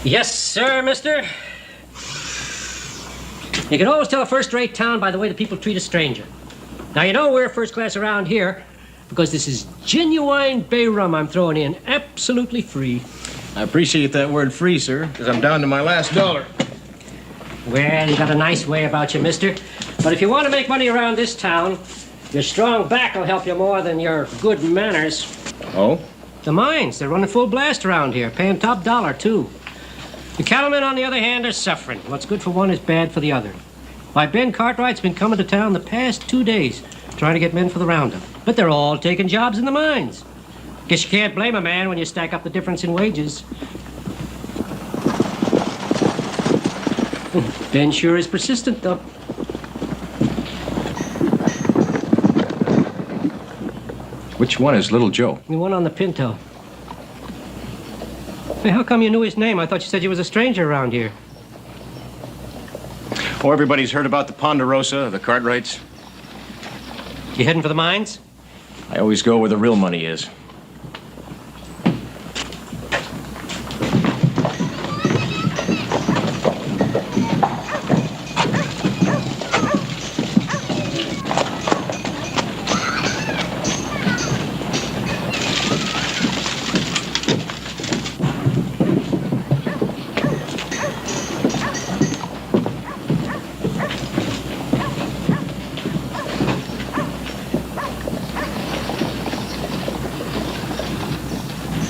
Yes, sir, mister. You can always tell a first-rate town by the way the people treat a stranger. Now, you know we're first class around here because this is genuine bay rum I'm throwing in, absolutely free. I appreciate that word free, sir, because I'm down to my last dollar. Well, you got a nice way about you, mister. But if you want to make money around this town, your strong back will help you more than your good manners. Oh? The mines, they're running full blast around here, paying top dollar, too. The cattlemen, on the other hand, are suffering. What's good for one is bad for the other. Why, Ben Cartwright's been coming to town the past 2 days trying to get men for the roundup. But they're all taking jobs in the mines. Guess you can't blame a man when you stack up the difference in wages. Ben sure is persistent, though. Which one is Little Joe? The one on the Pinto. Hey, how come you knew his name? I thought you said you was a stranger around here. Oh, everybody's heard about the Ponderosa, the Cartwrights. You heading for the mines? I always go where the real money is.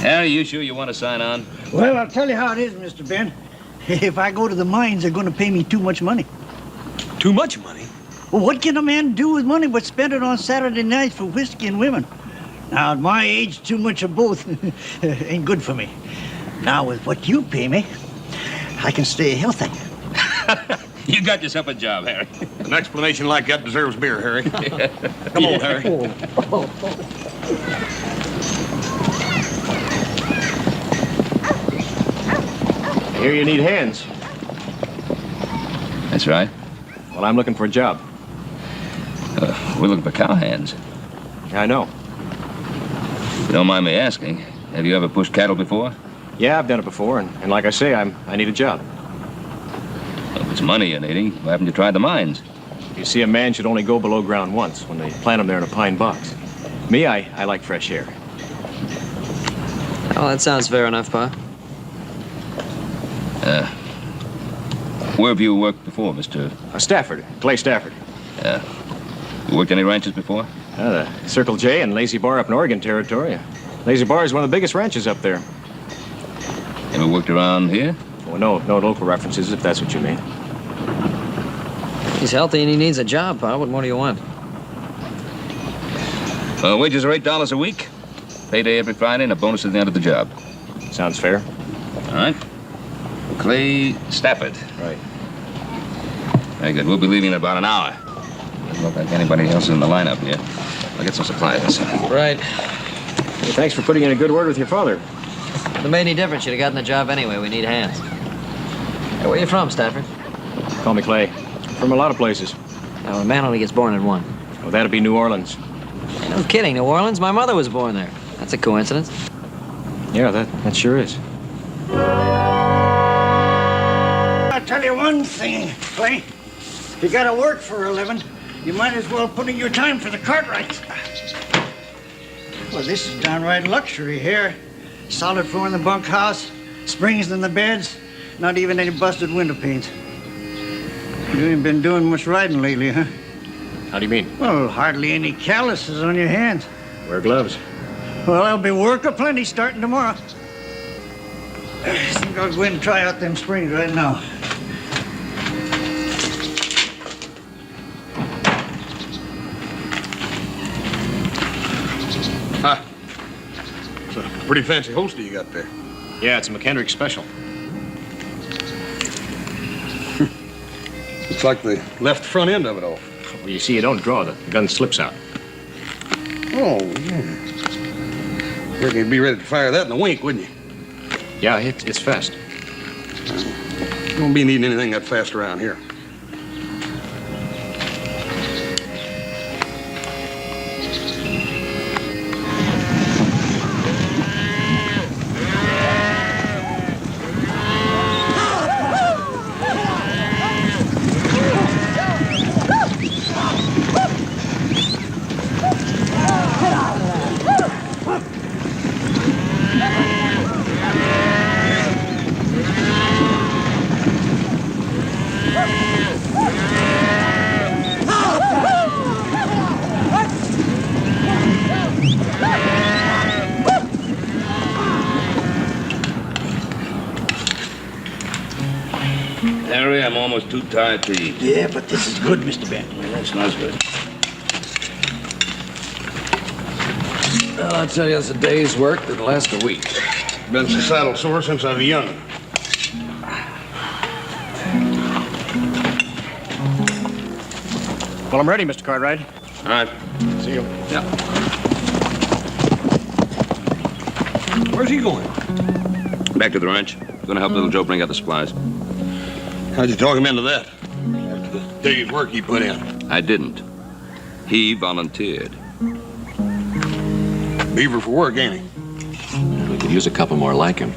Harry, you sure you want to sign on? Well, I'll tell you how it is, Mr. Ben. If I go to the mines, they're going to pay me too much money. Too much money? Well, what can a man do with money but spend it on Saturday nights for whiskey and women? Now, at my age, too much of both ain't good for me. Now, with what you pay me, I can stay healthy. You got yourself a job, Harry. An explanation like that deserves beer, Harry. Come on, Harry. Here you need hands. That's right. Well, I'm looking for a job. We're looking for cowhands. I know. If you don't mind me asking, have you ever pushed cattle before? Yeah, I've done it before, and like I say, I need a job. Well, if it's money you're needing, why haven't you tried the mines? You see, a man should only go below ground once when they plant him there in a pine box. Me, I like fresh air. Well, that sounds fair enough, Pa. Where have you worked before, Mr.? Stafford, Clay Stafford. You worked any ranches before? The Circle J and Lazy Bar up in Oregon Territory. Lazy Bar is one of the biggest ranches up there. Ever worked around here? Well, no local references, if that's what you mean. He's healthy and he needs a job, Pa. What more do you want? Wages are $8 a week. Payday every Friday and a bonus at the end of the job. Sounds fair. All right. Clay Stafford. Right. Very good. We'll be leaving in about an hour. Doesn't look like anybody else in the lineup here. I'll get some supplies. Right. Well, thanks for putting in a good word with your father. If it made any difference, you'd have gotten the job anyway. We need hands. Hey, where you from, Stafford? Call me Clay. From a lot of places. Now, a man only gets born in one. Oh, that'll be New Orleans. No kidding, New Orleans? My mother was born there. That's a coincidence. Yeah, that sure is. I'll tell you one thing, Clay. If you gotta work for a living, you might as well put in your time for the Cartwrights. Well, this is downright luxury here. Solid floor in the bunkhouse, springs in the beds, not even any busted window panes. You ain't been doing much riding lately, huh? How do you mean? Well, hardly any calluses on your hands. Wear gloves. Well, there'll be work aplenty starting tomorrow. I think I'll go in and try out them springs right now. Huh. It's a pretty fancy holster you got there. Yeah, it's a McHendrick special. Looks like the left front end of it all. Well, you see, you don't draw, the gun slips out. Oh, yeah. Reckon you'd be ready to fire that in a wink, wouldn't you? Yeah, it's fast. You won't be needing anything that fast around here. sorry I'm almost too tired to eat. Yeah, but this is good, Mr. Ben. That smells good. Well, I'll tell you, it's a day's work that'll last a week. Been so saddle sore since I was young. Well, I'm ready, Mr. Cartwright. All right. See you. Yeah. Where's he going? Back to the ranch. Gonna help little Joe bring out the supplies. How'd you talk him into that? After the day's work he put in. I didn't. He volunteered. Beaver for work, ain't he? We could use a couple more like him.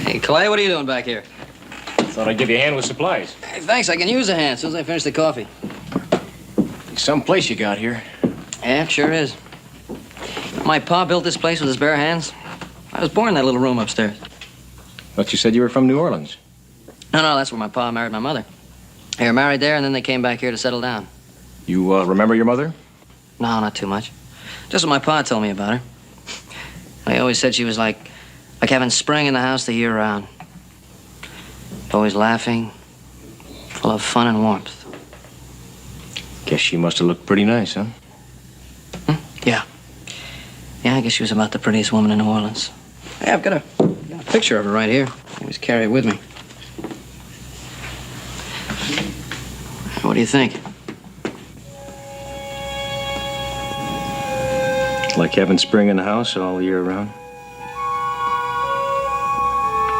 Hey, Clay, what are you doing back here? Thought I'd give you a hand with supplies. Hey, thanks. I can use a hand as soon as I finish the coffee. Some place you got here. Yeah, it sure is. My pa built this place with his bare hands. I was born in that little room upstairs. Thought you said you were from New Orleans. No, that's where my pa married my mother. They were married there, and then they came back here to settle down. You remember your mother? No, not too much. Just what my pa told me about her. He always said she was like having spring in the house the year round. Always laughing, full of fun and warmth. Guess she must have looked pretty nice, huh? Yeah. Yeah, I guess she was about the prettiest woman in New Orleans. Hey, I've got a picture of her right here. I always carry it with me. What do you think? Like having spring in the house all year round.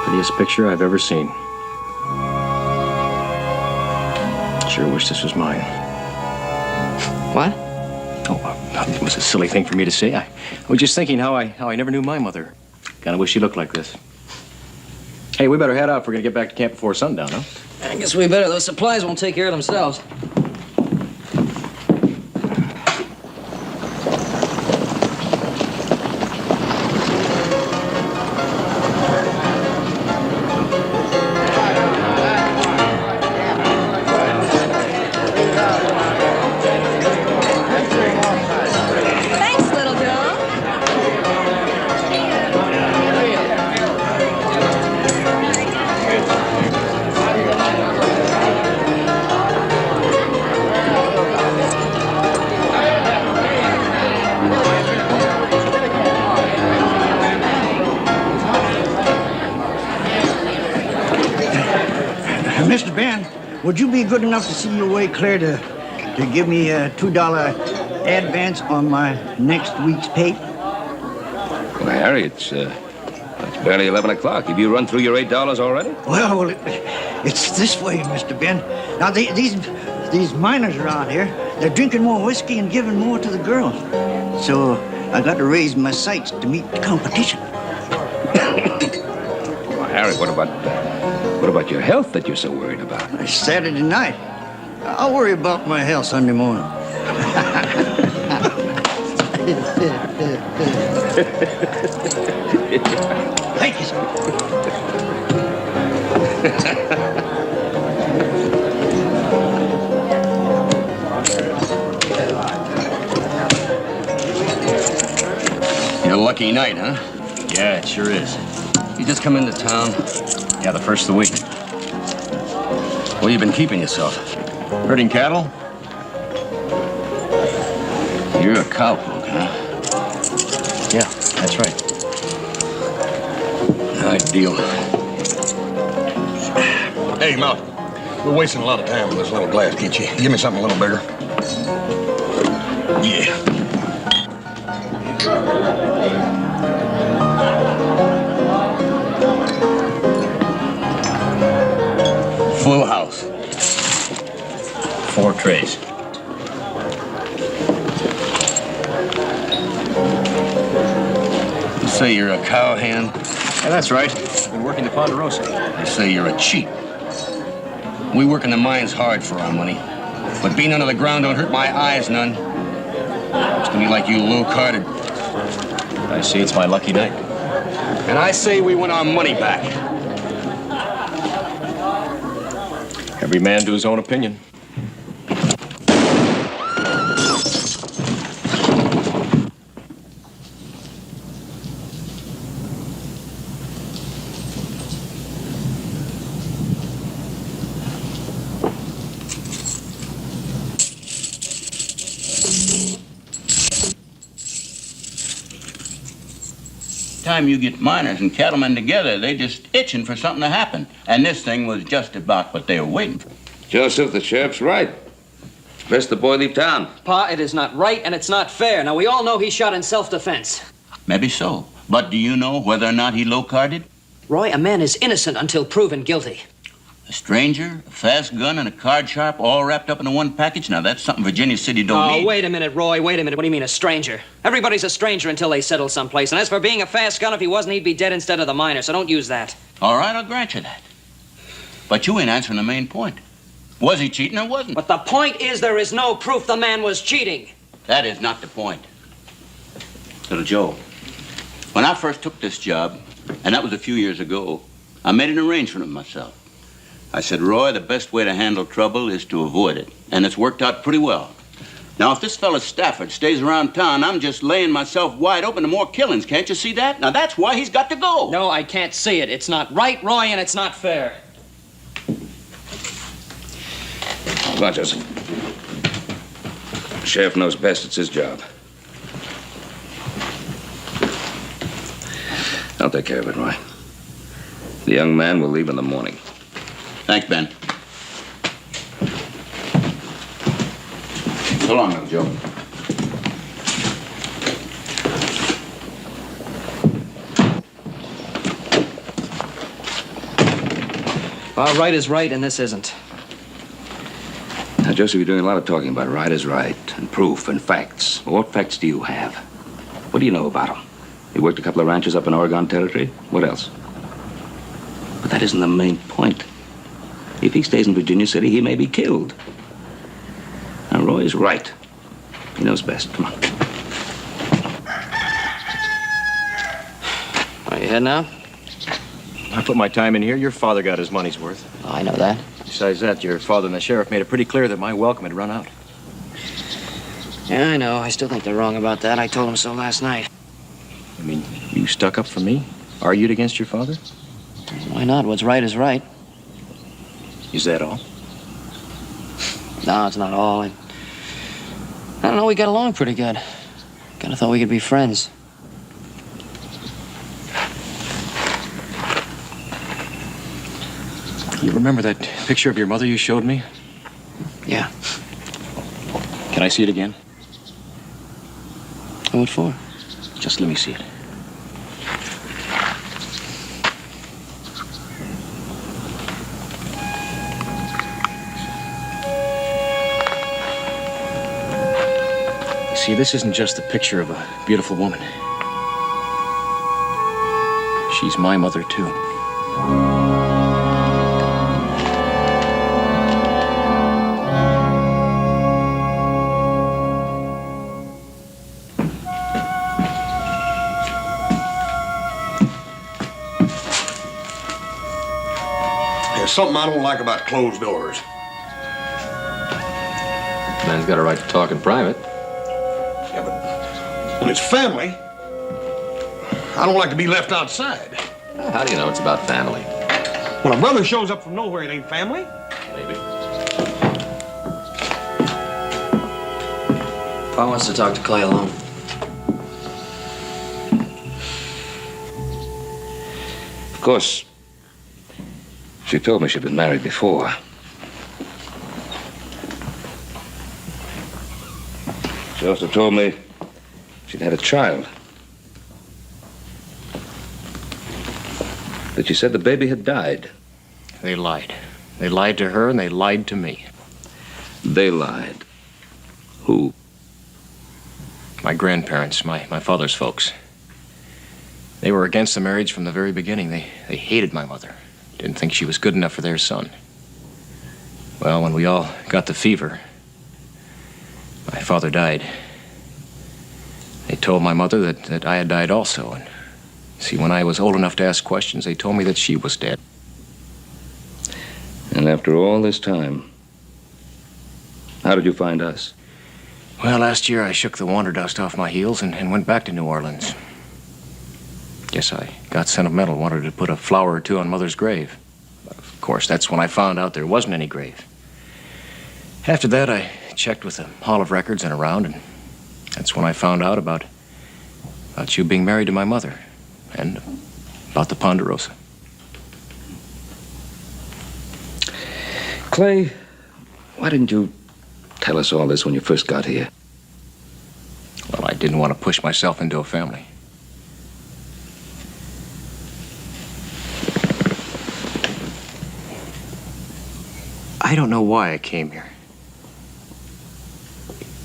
Prettiest picture I've ever seen. Sure wish this was mine. What? Oh, it was a silly thing for me to say. I was just thinking how I never knew my mother. Kind of wish she looked like this. Hey, we better head out if we're gonna get back to camp before sundown, huh? I guess we better. Those supplies won't take care of themselves. Thanks, little girl. Mr. Ben, would you be good enough to see your way clear to give me a $2 advance on my next week's pay? Well, Harry, it's barely 11 o'clock. Have you run through your $8 already? Well, it's this way, Mr. Ben. Now, these miners around here, they're drinking more whiskey and giving more to the girls. So I got to raise my sights to meet the competition. Well, Harry, what about your health that you're so worried about? It's Saturday night. I'll worry about my health Sunday morning. Thank you, sir. Your lucky night, huh? Yeah, it sure is. You just come into town. Yeah, the first of the week. Where you been keeping yourself? Herding cattle? You're a cowpoke, huh? Yeah, that's right. Now, right, deal. Hey, Mel, we're wasting a lot of time on this little glass, can't you? Give me something a little bigger. Yeah. Full house. 4 trays. You say you're a cowhand? Yeah, that's right. I've been working the Ponderosa. You say you're a cheat. We work in the mines hard for our money. But being under the ground don't hurt my eyes none. It's gonna be like you low-carded. I see it's my lucky night. And I say we want our money back. Every man to his own opinion. Time you get miners and cattlemen together, they just itching for something to happen. And this thing was just about what they were waiting for. Joseph, the sheriff's right. Best the boy leave town. Pa, it is not right and it's not fair. Now, we all know he shot in self-defense. Maybe so. But do you know whether or not he low-carded? Roy, a man is innocent until proven guilty. A stranger, a fast gun, and a card sharp all wrapped up into one package? Now, that's something Virginia City don't need. Oh, wait a minute, Roy. Wait a minute. What do you mean, a stranger? Everybody's a stranger until they settle someplace. And as for being a fast gun, if he wasn't, he'd be dead instead of the miner. So don't use that. All right, I'll grant you that. But you ain't answering the main point. Was he cheating or wasn't? But the point is there is no proof the man was cheating. That is not the point. Little Joe, when I first took this job, and that was a few years ago, I made an arrangement with myself. I said, Roy, the best way to handle trouble is to avoid it. And it's worked out pretty well. Now, if this fella Stafford stays around town, I'm just laying myself wide open to more killings. Can't you see that? Now, that's why he's got to go. No, I can't see it. It's not right, Roy, and it's not fair. Come on, Joseph. The sheriff knows best. It's his job. I'll take care of it, Roy. The young man will leave in the morning. Thanks, Ben. So long, little Joe. Well, right is right, and this isn't. Now, Joseph, you're doing a lot of talking about right is right, and proof, and facts. Well, what facts do you have? What do you know about him? He worked a couple of ranches up in Oregon Territory. What else? But that isn't the main point. If he stays in Virginia City, he may be killed. Now, Roy's right. He knows best. Come on. Are you heading out? I put my time in here. Your father got his money's worth. Oh, I know that. Besides that, your father and the sheriff made it pretty clear that my welcome had run out. Yeah, I know. I still think they're wrong about that. I told them so last night. I mean, you stuck up for me? Argued against your father? Why not? What's right is right. Is that all? No, it's not all. I don't know. We got along pretty good. Kind of thought we could be friends. You remember that picture of your mother you showed me? Yeah. Can I see it again? What for? Just let me see it. See, this isn't just a picture of a beautiful woman. She's my mother, too. There's something I don't like about closed doors. Man's got a right to talk in private. Yeah, but when it's family, I don't like to be left outside. How do you know it's about family? When a brother shows up from nowhere, it ain't family. Maybe. Pa wants to talk to Clay alone. Of course, she told me she'd been married before. She also told me she'd had a child. But she said the baby had died. They lied. They lied to her and they lied to me. They lied. Who? My grandparents, my father's folks. They were against the marriage from the very beginning. They hated my mother. Didn't think she was good enough for their son. Well, when we all got the fever, my father died. They told my mother that I had died also. And see, when I was old enough to ask questions, they told me that she was dead. And after all this time, how did you find us? Well, last year I shook the wander dust off my heels and went back to New Orleans. Guess I got sentimental, wanted to put a flower or two on Mother's grave. But of course, that's when I found out there wasn't any grave. After that, I checked with the Hall of Records and around, and that's when I found out about you being married to my mother and about the Ponderosa. Clay, why didn't you tell us all this when you first got here? Well, I didn't want to push myself into a family. I don't know why I came here.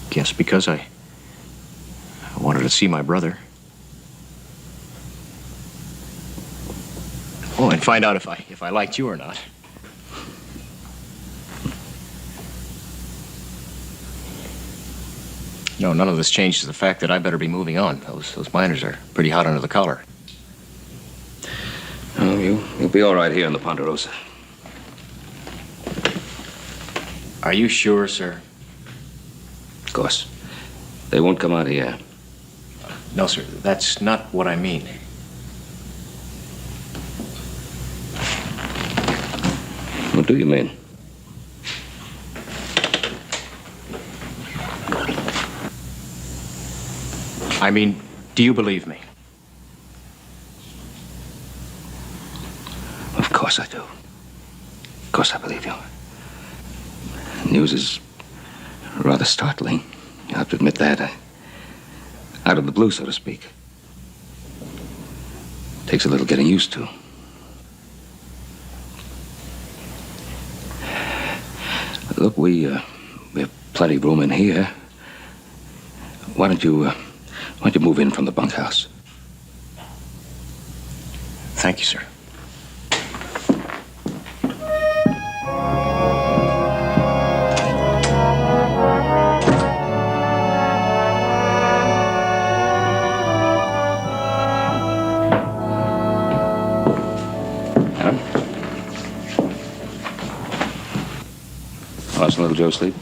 Guess because I wanted to see my brother. Oh, and find out if I liked you or not. No, none of this changes the fact that I better be moving on. Those miners are pretty hot under the collar. Oh, you'll be all right here in the Ponderosa. Are you sure, sir? Of course. They won't come out here. No, sir. That's not what I mean. What do you mean? I mean, do you believe me? Of course I do. Of course I believe you. News is rather startling. You have to admit that. Out of the blue, so to speak. Takes a little getting used to. Look, we have plenty of room in here. Why don't you move in from the bunkhouse? Thank you, sir. Watching little Joe sleep?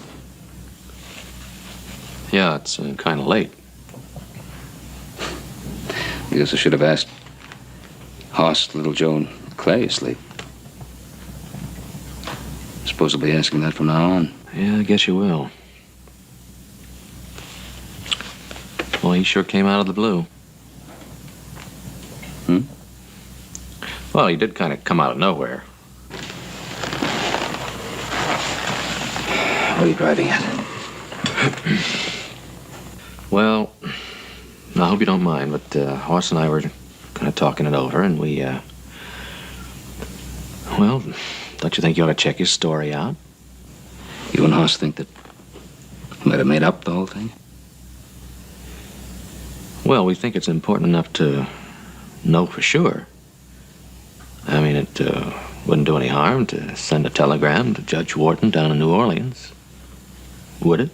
Yeah, it's kind of late. I guess I should have asked Hoss, little Joe, and Clay asleep. Suppose I'll be asking that from now on. Yeah, I guess you will. Well, he sure came out of the blue. Hmm? Well, he did kind of come out of nowhere. What are you driving at? Well, I hope you don't mind, but Hoss and I were kind of talking it over, and we, well, don't you think you ought to check his story out? You and Hoss think that he might have made up the whole thing? Well, we think it's important enough to know for sure. I mean, it wouldn't do any harm to send a telegram to Judge Wharton down in New Orleans. Would it?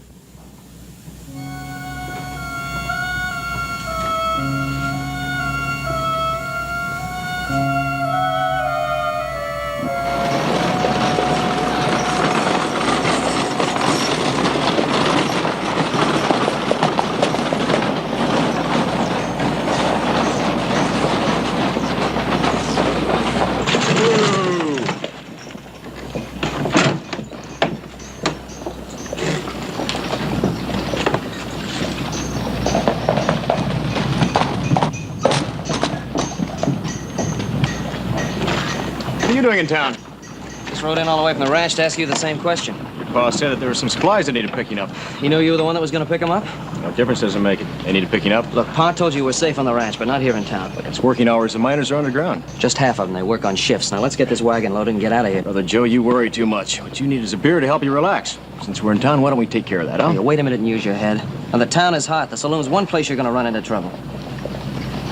doing in town? Just rode in all the way from the ranch to ask you the same question. Your pa said that there were some supplies that needed picking up. He knew you were the one that was going to pick them up? No difference does it make it. They needed picking up. Look, Pa told you we're safe on the ranch, but not here in town. Look, it's working hours. The miners are underground. Just half of them. They work on shifts. Now, let's get this wagon loaded and get out of here. Brother Joe, you worry too much. What you need is a beer to help you relax. Since we're in town, why don't we take care of that, huh? Here, wait a minute and use your head. Now, the town is hot. The saloon's one place you're going to run into trouble.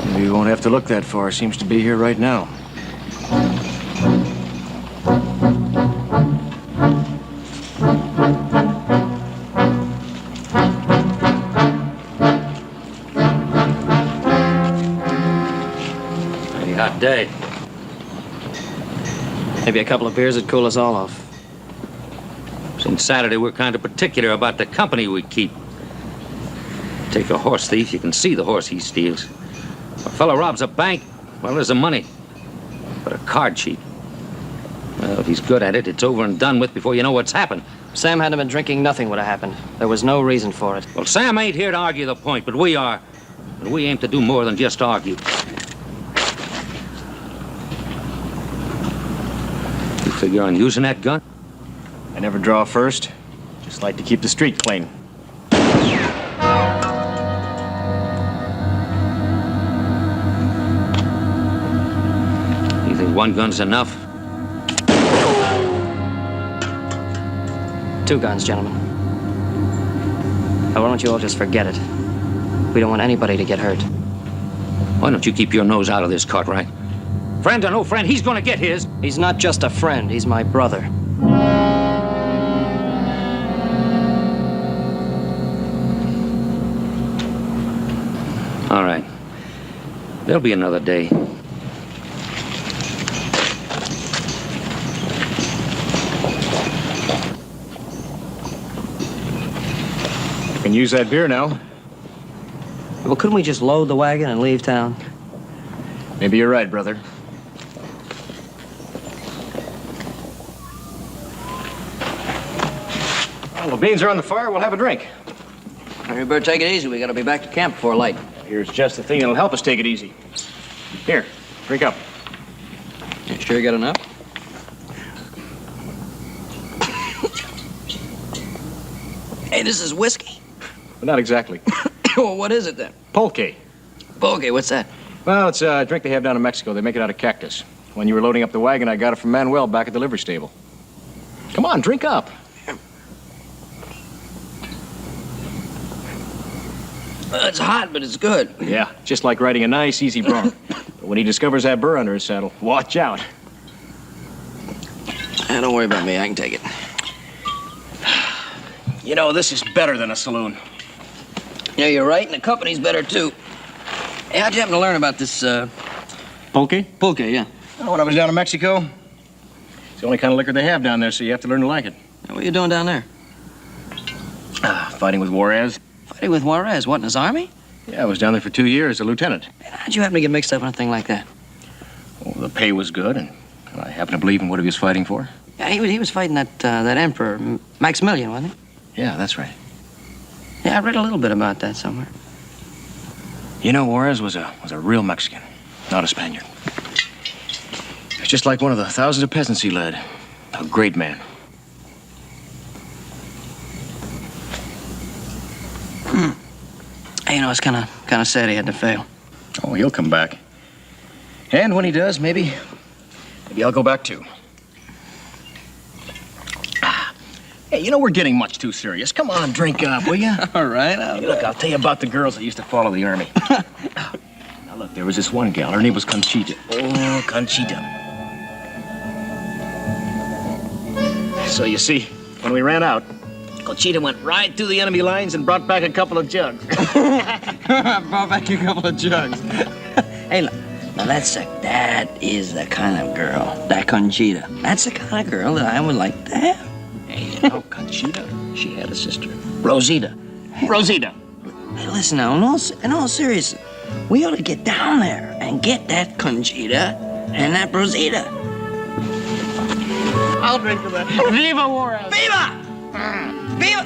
Maybe you won't have to look that far. Seems to be here right now. Hot day. Maybe a couple of beers would cool us all off. Since Saturday, we're kind of particular about the company we keep. Take a horse thief, you can see the horse he steals. A fellow robs a bank, well, there's the money. But a card cheat, well, if he's good at it, it's over and done with before you know what's happened. Sam hadn't been drinking, nothing would have happened. There was no reason for it. Well, Sam ain't here to argue the point, but we are. And we aim to do more than just argue. You figure on using that gun? I never draw first. Just like to keep the street clean. You think one gun's enough? 2 guns, gentlemen. Now, why don't you all just forget it? We don't want anybody to get hurt. Why don't you keep your nose out of this, Cartwright? Friend or no friend, he's gonna get his. He's not just a friend, he's my brother. All right. There'll be another day. You can use that beer now. Well, couldn't we just load the wagon and leave town? Maybe you're right, brother. Well, the beans are on the fire. We'll have a drink. You better take it easy. We gotta be back to camp before light. Here's just the thing that'll help us take it easy. Here, drink up. You sure you got enough? Hey, this is whiskey. But not exactly. Well, what is it then? Pulque. Pulque, what's that? Well, it's a drink they have down in Mexico. They make it out of cactus. When you were loading up the wagon, I got it from Manuel back at the livery stable. Come on, drink up. Well, it's hot, but it's good. Yeah, just like riding a nice, easy bronc. But when he discovers that burr under his saddle, watch out. Don't worry about me. I can take it. You know, this is better than a saloon. Yeah, you're right, and the company's better, too. Hey, how'd you happen to learn about this, Pulque? Pulque, yeah. Well, when I was down in Mexico, it's the only kind of liquor they have down there, so you have to learn to like it. What are you doing down there? Fighting with Juarez. Fighting with Juarez. What, in his army? Yeah, I was down there for 2 years as a lieutenant. Man, how'd you happen to get mixed up in a thing like that? Well, the pay was good, and I happened to believe in what he was fighting for. Yeah, he was fighting that emperor, Maximilian, wasn't he? Yeah, that's right. Yeah, I read a little bit about that somewhere. You know, Juarez was a real Mexican, not a Spaniard. Just like one of the thousands of peasants he led. A great man. Hey, you know, it's kind of sad he had to fail. Oh, he'll come back. And when he does, maybe I'll go back too. Hey, you know, we're getting much too serious. Come on, drink up, will ya? All right. Hey, look, I'll tell you about the girls that used to follow the army. Now, look, there was this one gal. Her name was Conchita. Oh, Conchita. So, you see, when we ran out, Conchita went right through the enemy lines and brought back a couple of jugs. Brought back a couple of jugs. Hey, look. Now, that is the kind of girl, that Conchita. That's the kind of girl that I would like to have. Hey, you know, Conchita, she had a sister. Rosita. Rosita. Hey, listen now, in all seriousness, we ought to get down there and get that Conchita and that Rosita. I'll drink to that. Viva Juarez! Viva! Viva!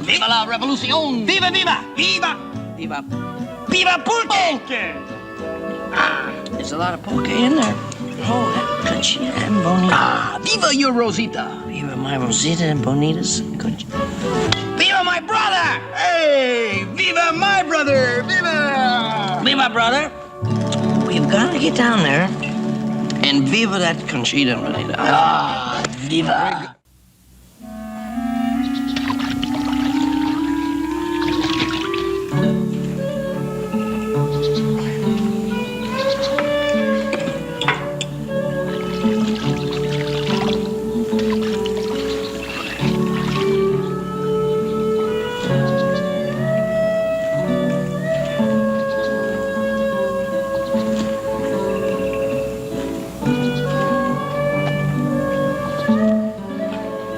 Viva la revolución! Viva, viva! Viva! Viva! Viva Pulque! There's a lot of pulque in there. Oh, Conchita and Bonita. Ah, viva your Rosita. Viva my Rosita and Bonitas. Conchita. Viva my brother. Hey, viva my brother. Viva. Viva, brother. We've got to get down there and viva that Conchita and Bonita. Ah, viva.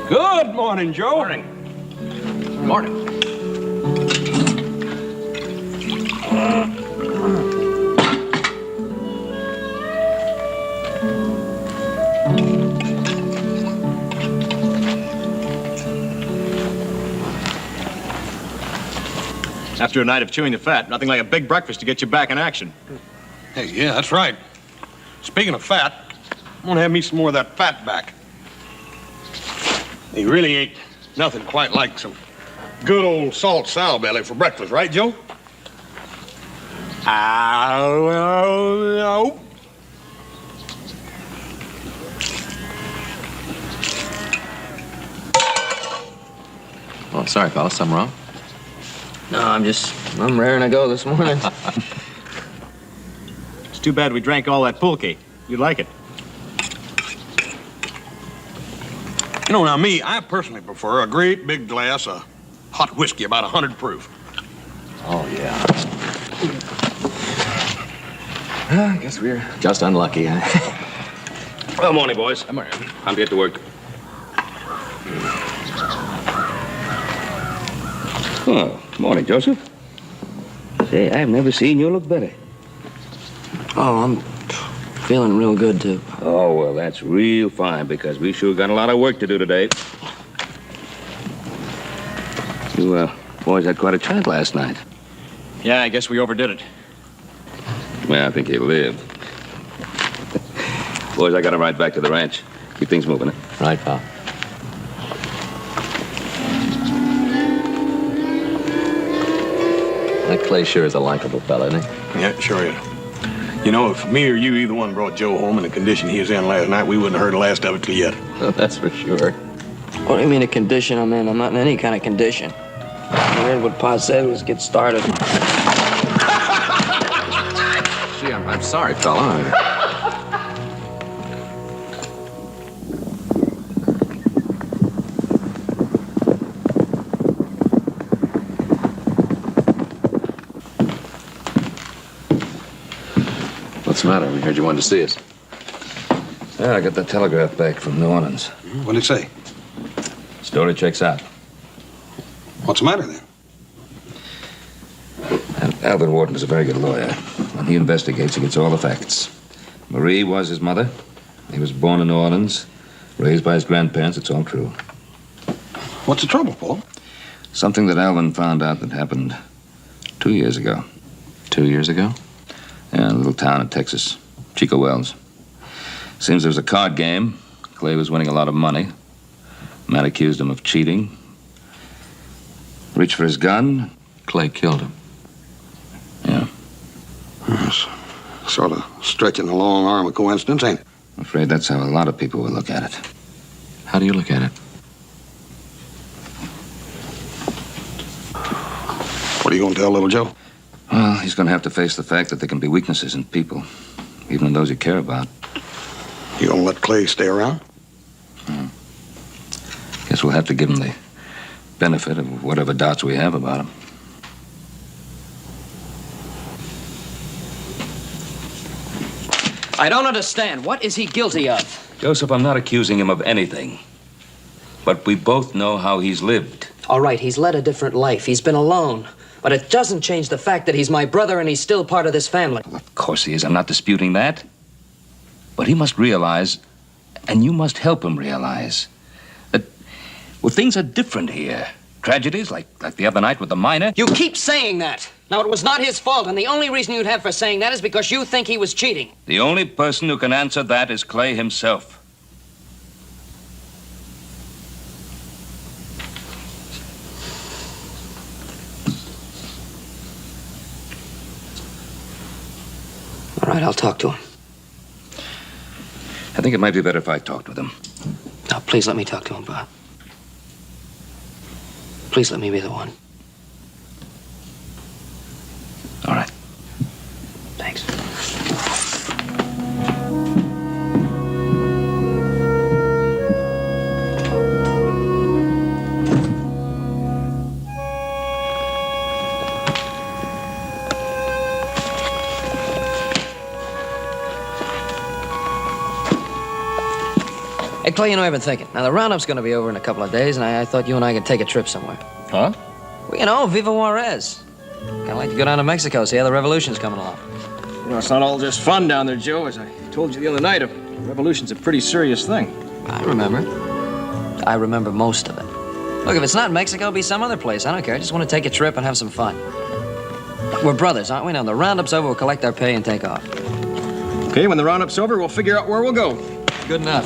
Good morning, Joe. Morning. Morning. After a night of chewing the fat, nothing like a big breakfast to get you back in action. Hey, yeah, that's right. Speaking of fat, I'm gonna have me some more of that fat back. He really ain't nothing quite like some good old salt sow belly for breakfast, right, Joe? No. Oh, sorry, fellas. Something wrong? No, I'm raring to go this morning. It's too bad we drank all that pulque. You'd like it. You know, now me, I personally prefer a great big glass of hot whiskey, about 100 proof. Oh, yeah. I guess we're just unlucky, huh? Well, morning, boys. Come on. Time to get to work. Oh, morning, Joseph. Say, I've never seen you look better. Oh, I'm feeling real good, too. Oh, well, that's real fine, because we sure got a lot of work to do today. You, boys had quite a chat last night. Yeah, I guess we overdid it. Well, I think he lived. Boys, I gotta ride back to the ranch. Keep things moving, eh? Right, pal. That Clay sure is a likable fella, isn't he? Yeah, sure is. You know, if me or you, either one, brought Joe home in the condition he was in last night, we wouldn't have heard the last of it till yet. Well, that's for sure. What do you mean a condition I'm in? I'm not in any kind of condition. I heard what Pa said was get started. Gee, I'm sorry, fella. What's the matter? We heard you wanted to see us. Yeah, I got the telegraph back from New Orleans. What'd it say? Story checks out. What's the matter, then? And Albert Wharton is a very good lawyer. When he investigates, he gets all the facts. Marie was his mother. He was born in New Orleans, raised by his grandparents. It's all true. What's the trouble, Paul? Something that Alvin found out that happened 2 years ago. 2 years ago? Yeah, in a little town in Texas, Chico Wells. Seems there was a card game. Clay was winning a lot of money. Man accused him of cheating. Reached for his gun. Clay killed him. Yeah. Yes. Sort of stretching the long arm of coincidence, ain't it? I'm afraid that's how a lot of people will look at it. How do you look at it? What are you going to tell little Joe? Well, he's going to have to face the fact that there can be weaknesses in people, even in those you care about. You going to let Clay stay around? Guess we'll have to give him the benefit of whatever doubts we have about him. I don't understand. What is he guilty of? Joseph, I'm not accusing him of anything. But we both know how he's lived. All right, he's led a different life. He's been alone. But it doesn't change the fact that he's my brother and he's still part of this family. Well, of course he is. I'm not disputing that. But he must realize, and you must help him realize, that, well, things are different here. Tragedies like the other night with the miner. You keep saying that. Now, it was not his fault, and the only reason you'd have for saying that is because you think he was cheating. The only person who can answer that is Clay himself. All right, I'll talk to him. I think it might be better if I talked with him. Now, please let me talk to him, Bob. Please let me be the one. All right. Thanks. Hey, Clay, you know, I've been thinking. Now, the roundup's going to be over in a couple of days, and I thought you and I could take a trip somewhere. Huh? Well, you know, Viva Juarez. Kind of like to go down to Mexico, see how the revolution's coming along. You know, it's not all just fun down there, Joe. As I told you the other night, a revolution's a pretty serious thing. I remember. I remember most of it. Look, if it's not Mexico, it'll be some other place. I don't care. I just want to take a trip and have some fun. We're brothers, aren't we? Now, the roundup's over, we'll collect our pay and take off. Okay, when the roundup's over, we'll figure out where we'll go. Good enough.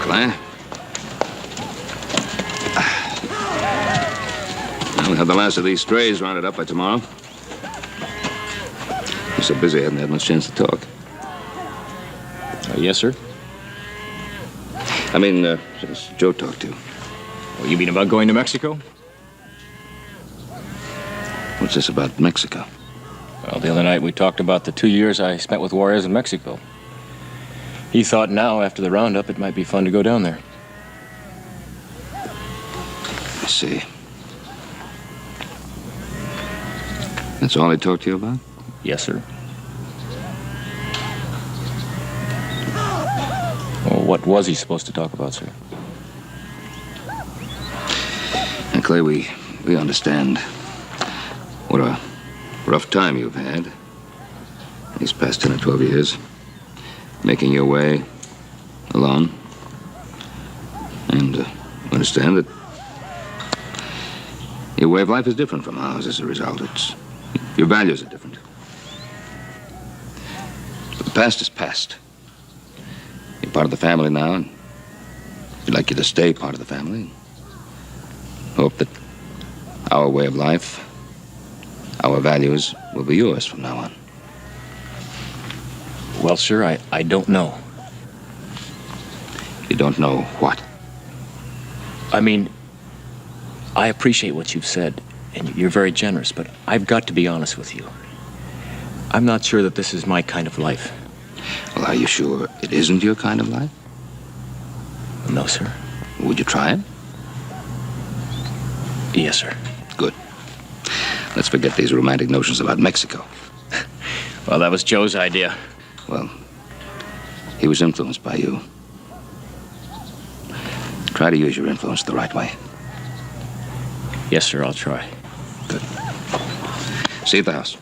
Clay? We'll have the last of these strays rounded up by tomorrow. You're so busy, I haven't had much chance to talk. Yes, sir. I mean, since Joe talked to you. Well, you mean about going to Mexico? What's this about Mexico? Well, the other night we talked about the 2 years I spent with Juarez in Mexico. He thought now, after the roundup, it might be fun to go down there. I see. That's all he talked to you about? Yes, sir. Well, what was he supposed to talk about, sir? And Clay, we understand what a rough time you've had these past 10 or 12 years, making your way alone. And understand that your way of life is different from ours as a result. Your values are different. But the past is past. You're part of the family now, and we'd like you to stay part of the family. Hope that our way of life, our values, will be yours from now on. Well, sir, I don't know. You don't know what? I mean, I appreciate what you've said, and you're very generous, but I've got to be honest with you. I'm not sure that this is my kind of life. Well, are you sure it isn't your kind of life? No, sir. Would you try it? Yes, sir. Good. Let's forget these romantic notions about Mexico. Well, that was Joe's idea. Well, he was influenced by you. Try to use your influence the right way. Yes, sir, I'll try. Good. See you at the house.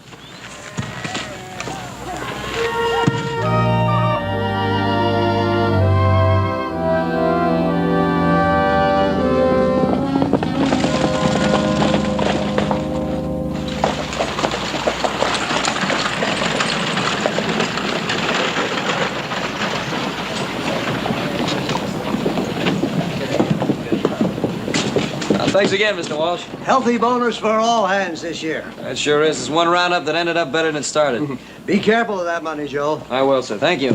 Thanks again, Mr. Walsh. Healthy bonus for all hands this year. That sure is. It's one roundup that ended up better than it started. Be careful of that money, Joe. I will, sir. Thank you.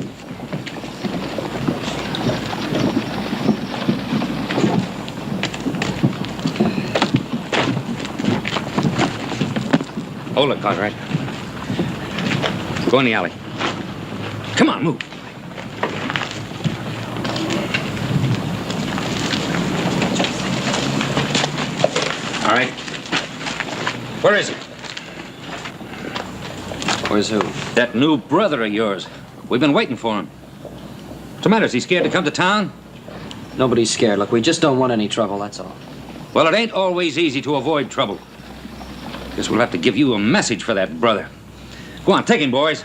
Hold it, Cartwright. Go in the alley. Come on, move. All right. Where is he? Where's who? That new brother of yours. We've been waiting for him. What's the matter? Is he scared to come to town? Nobody's scared. Look, we just don't want any trouble, that's all. Well, it ain't always easy to avoid trouble. Guess we'll have to give you a message for that brother. Go on, take him, boys.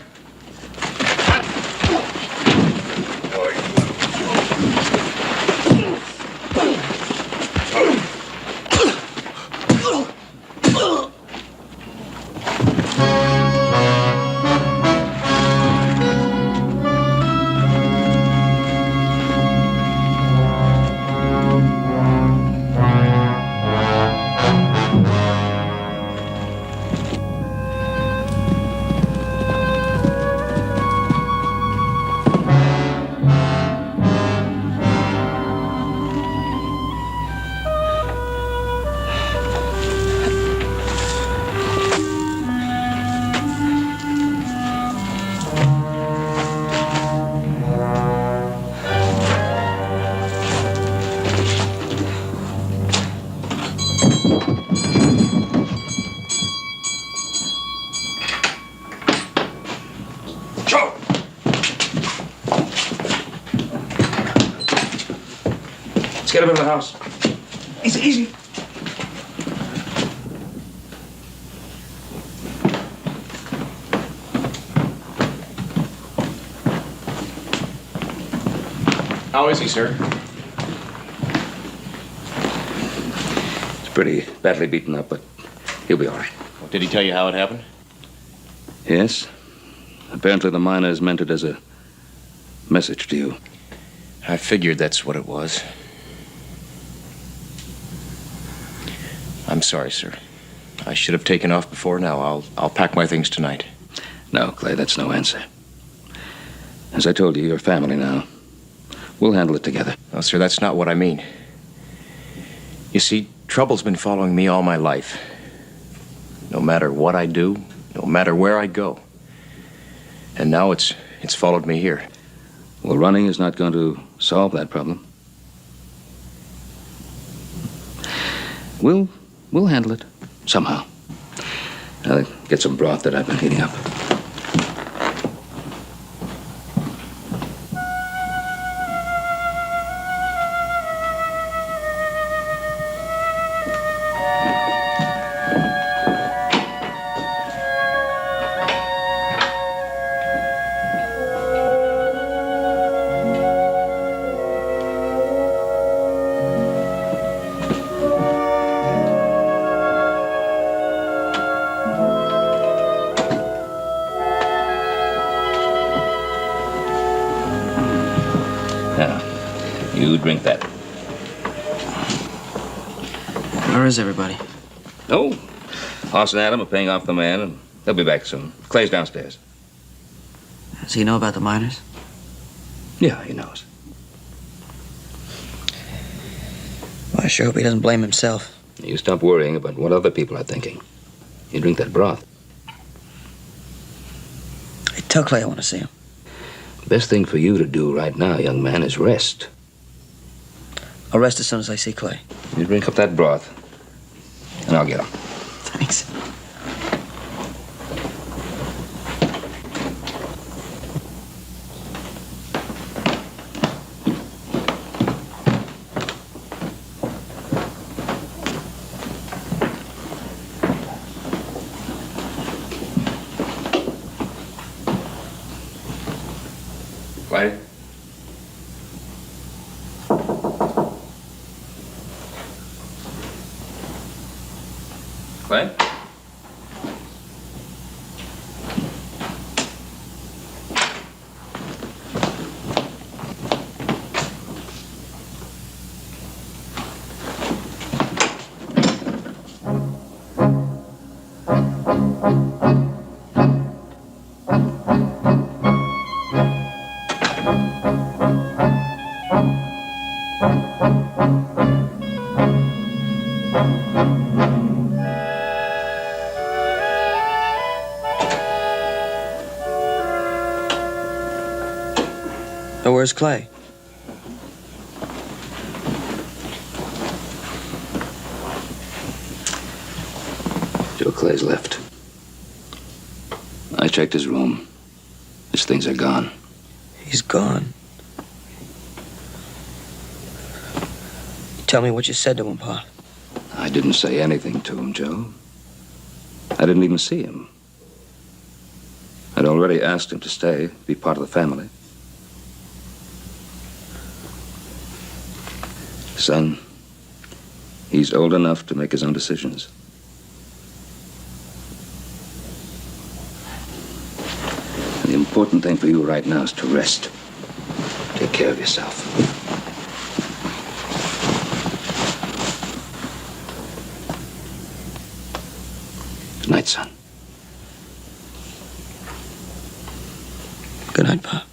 Let's get him in the house. Easy, easy. How is he, sir? He's pretty badly beaten up, but he'll be all right. Well, did he tell you how it happened? Yes. Apparently the miners meant it as a message to you. I figured that's what it was. I'm sorry, sir. I should have taken off before now. I'll pack my things tonight. No, Clay, that's no answer. As I told you, you're family now. We'll handle it together. No, sir, that's not what I mean. You see, trouble's been following me all my life. No matter what I do, no matter where I go. And now it's followed me here. Well, running is not going to solve that problem. We'll handle it somehow. I'll get some broth that I've been heating up. You drink that. Where is everybody? Oh, Hoss and Adam are paying off the man, and they'll be back soon. Clay's downstairs. Does he know about the miners? Yeah, he knows. Well, I sure hope he doesn't blame himself. You stop worrying about what other people are thinking. You drink that broth. Hey, tell Clay I want to see him. The best thing for you to do right now, young man, is rest. I'll rest as soon as I see Clay. You drink up that broth, and I'll get him. Thanks. Clay? Clay? So where's Clay? Joe Clay's left. I checked his room. His things are gone. He's gone. Tell me what you said to him, Pa. I didn't say anything to him, Joe. I didn't even see him. I'd already asked him to stay, be part of the family. Son, he's old enough to make his own decisions. And the important thing for you right now is to rest. Take care of yourself. Good night, son. Good night, Pa.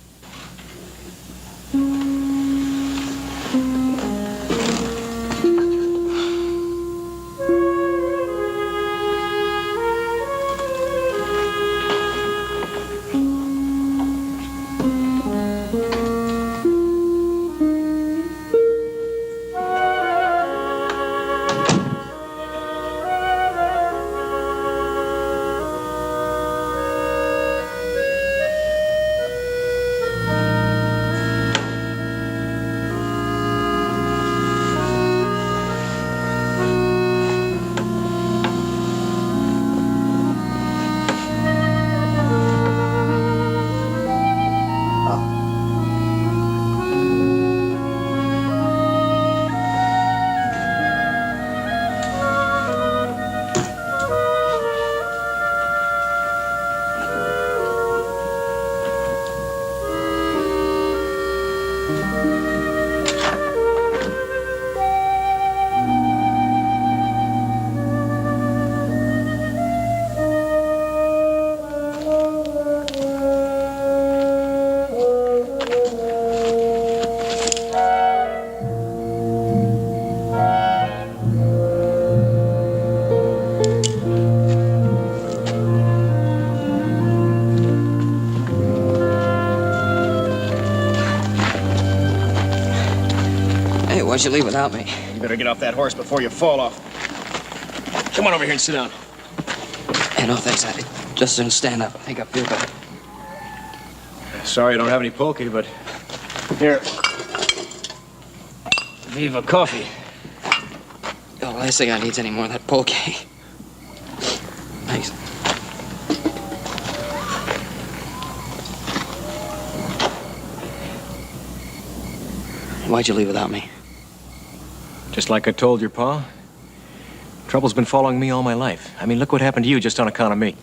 Why'd you leave without me? You better get off that horse before you fall off. Come on over here and sit down. Hey, no thanks. I just didn't stand up. I think I feel better. Sorry I don't have any pulque, but here. Viva coffee. The last thing I need is any more of that pulque. Thanks. Why'd you leave without me? Just like I told your pa. Trouble's been following me all my life. I mean, look what happened to you just on account of me.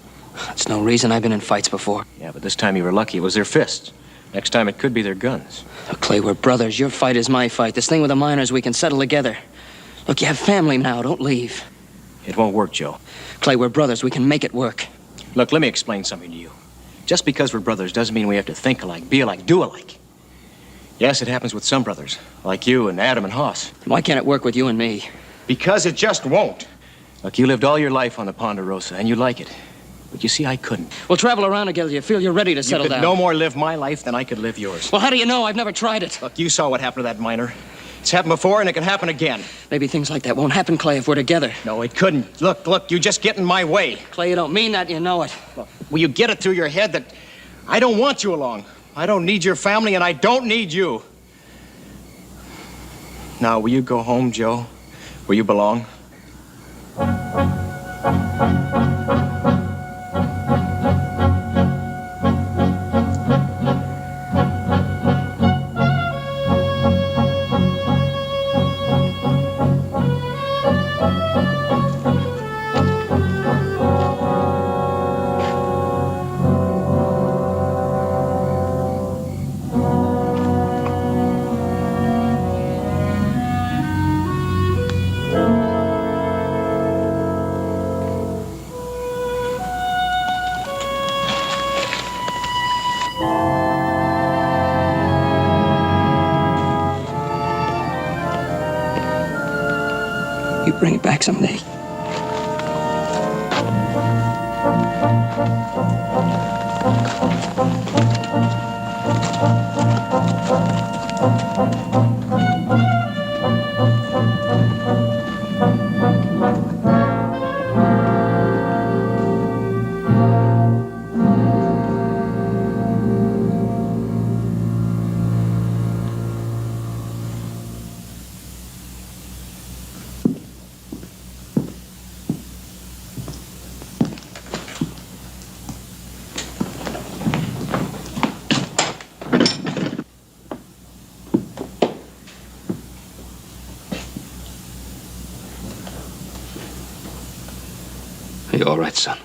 That's no reason. I've been in fights before. Yeah, but this time you were lucky. It was their fists. Next time it could be their guns. Look, Clay, we're brothers. Your fight is my fight. This thing with the miners, we can settle together. Look, you have family now. Don't leave. It won't work, Joe. Clay, we're brothers. We can make it work. Look, let me explain something to you. Just because we're brothers doesn't mean we have to think alike, be alike, do alike. Yes, it happens with some brothers, like you and Adam and Hoss. Why can't it work with you and me? Because it just won't. Look, you lived all your life on the Ponderosa, and you like it. But you see, I couldn't. We'll travel around together. You feel you're ready to settle down. You could no more live my life than I could live yours. Well, how do you know? I've never tried it. Look, you saw what happened to that miner. It's happened before, and it can happen again. Maybe things like that won't happen, Clay, if we're together. No, it couldn't. Look, you just get in my way. Clay, you don't mean that. You know it. Look, will you get it through your head that I don't want you along? I don't need your family, and I don't need you. Now, will you go home, Joe, where you belong? You bring it back someday. Are you all right, son?